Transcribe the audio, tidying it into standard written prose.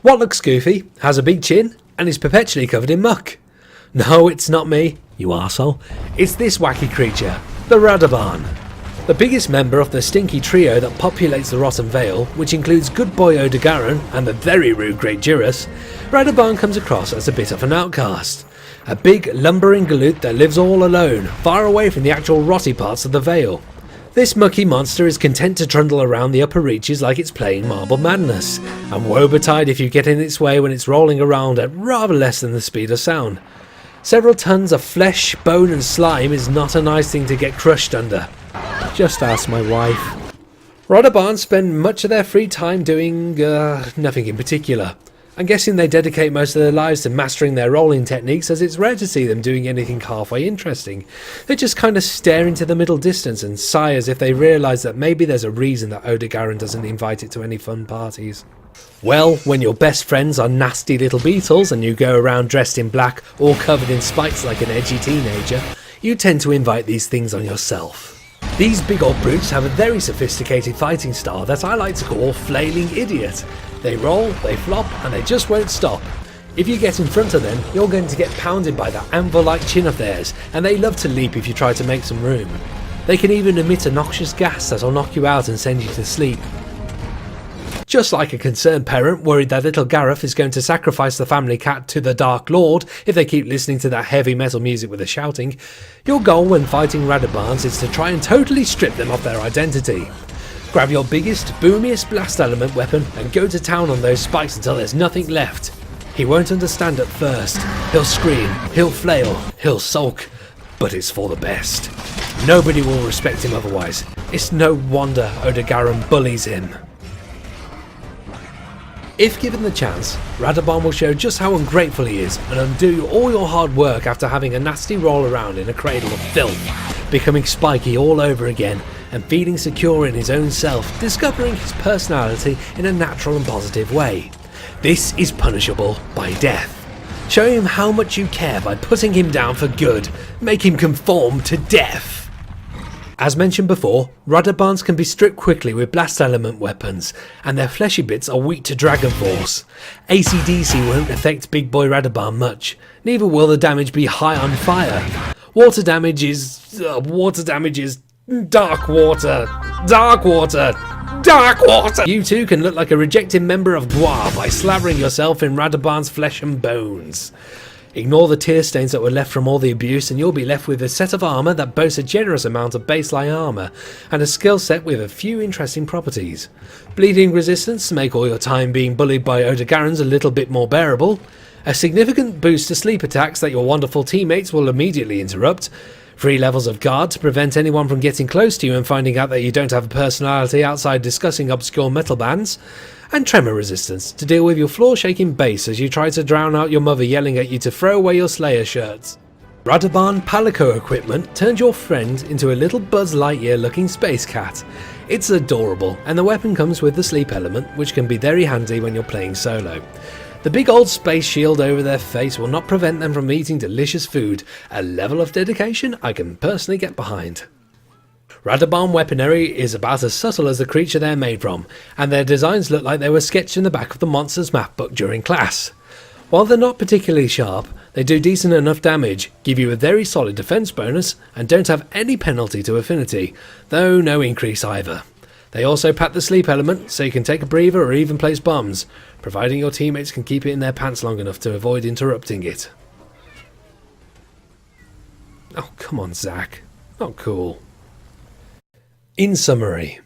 What looks goofy, has a big chin, and is perpetually covered in muck? No, it's not me, you arsehole. It's this wacky creature, the Radobaan. The biggest member of the stinky trio that populates the Rotten Vale, which includes good boy Odegaran and the very rude Great Duras, Radobaan comes across as a bit of an outcast. A big lumbering galoot that lives all alone, far away from the actual rotty parts of the Vale. This mucky monster is content to trundle around the upper reaches like it's playing Marble Madness, and woe betide if you get in its way when it's rolling around at rather less than the speed of sound. Several tons of flesh, bone and slime is not a nice thing to get crushed under. Just ask my wife. Radobaan spend much of their free time doing nothing in particular. I'm guessing they dedicate most of their lives to mastering their rolling techniques, as it's rare to see them doing anything halfway interesting. They just kind of stare into the middle distance and sigh as if they realise that maybe there's a reason that Odegaran doesn't invite it to any fun parties. Well, when your best friends are nasty little beetles and you go around dressed in black or covered in spikes like an edgy teenager, you tend to invite these things on yourself. These big old brutes have a very sophisticated fighting style that I like to call flailing idiot. They roll, they flop, and they just won't stop. If you get in front of them, you're going to get pounded by that anvil-like chin of theirs, and they love to leap if you try to make some room. They can even emit a noxious gas that'll knock you out and send you to sleep. Just like a concerned parent worried that little Gareth is going to sacrifice the family cat to the Dark Lord if they keep listening to that heavy metal music with the shouting, your goal when fighting Radobaans is to try and totally strip them of their identity. Grab your biggest, boomiest blast element weapon and go to town on those spikes until there's nothing left. He won't understand at first. He'll scream, he'll flail, he'll sulk, but it's for the best. Nobody will respect him otherwise. It's no wonder Odegaran bullies him. If given the chance, Radobaan will show just how ungrateful he is and undo all your hard work after having a nasty roll around in a cradle of filth, becoming spiky all over again and feeling secure in his own self, discovering his personality in a natural and positive way. This is punishable by death. Show him how much you care by putting him down for good. Make him conform to death. As mentioned before, Radobaans can be stripped quickly with blast element weapons, and their fleshy bits are weak to Dragon Force. AC/DC won't affect Big Boy Radobaan much, neither will the damage be high on fire. Water damage is dark water. Dark water. Dark water! You too can look like a rejected member of Gwa by slavering yourself in Radobaan's flesh and bones. Ignore the tear stains that were left from all the abuse and you'll be left with a set of armour that boasts a generous amount of baseline armour and a skill set with a few interesting properties. Bleeding resistance to make all your time being bullied by Odegarans a little bit more bearable. A significant boost to sleep attacks that your wonderful teammates will immediately interrupt. 3 levels of guard to prevent anyone from getting close to you and finding out that you don't have a personality outside discussing obscure metal bands. And tremor resistance to deal with your floor-shaking bass as you try to drown out your mother yelling at you to throw away your Slayer shirts. Radobaan Palico equipment turned your friend into a little Buzz Lightyear looking space cat. It's adorable, and the weapon comes with the sleep element, which can be very handy when you're playing solo. The big old space shield over their face will not prevent them from eating delicious food, a level of dedication I can personally get behind. Radobaan weaponry is about as subtle as the creature they're made from, and their designs look like they were sketched in the back of the monster's map book during class. While they're not particularly sharp, they do decent enough damage, give you a very solid defense bonus, and don't have any penalty to affinity, though no increase either. They also pack the sleep element, so you can take a breather or even place bombs, providing your teammates can keep it in their pants long enough to avoid interrupting it. Oh, come on, Zach. Not cool. In summary,